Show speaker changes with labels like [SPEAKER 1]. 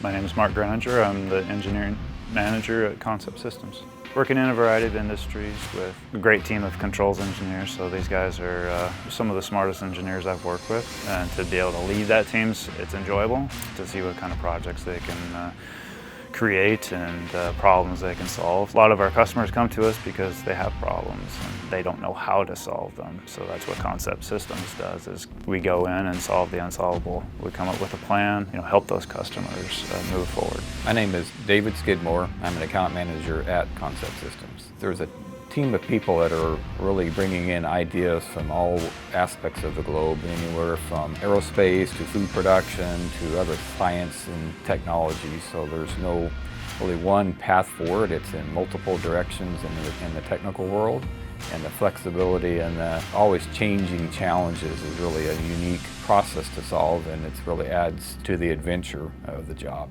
[SPEAKER 1] My name is Mark Granger. I'm the engineering manager at Concept Systems. Working in a variety of industries with a great team of controls engineers, so these guys are some of the smartest engineers I've worked with. And to be able to lead that team, it's enjoyable to see what kind of projects they can create and problems they can solve. A lot of our customers come to us because they have problems and they don't know how to solve them. So that's what Concept Systems does, is we go in and solve the unsolvable. We come up with a plan, help those customers move forward.
[SPEAKER 2] My name is David Skidmore. I'm an account manager at Concept Systems. There's a team of people that are really bringing in ideas from all aspects of the globe, anywhere from aerospace to food production to other science and technology. So there's no really one path forward. It's in multiple directions in the technical world, and the flexibility and the always changing challenges is really a unique process to solve, and it really adds to the adventure of the job.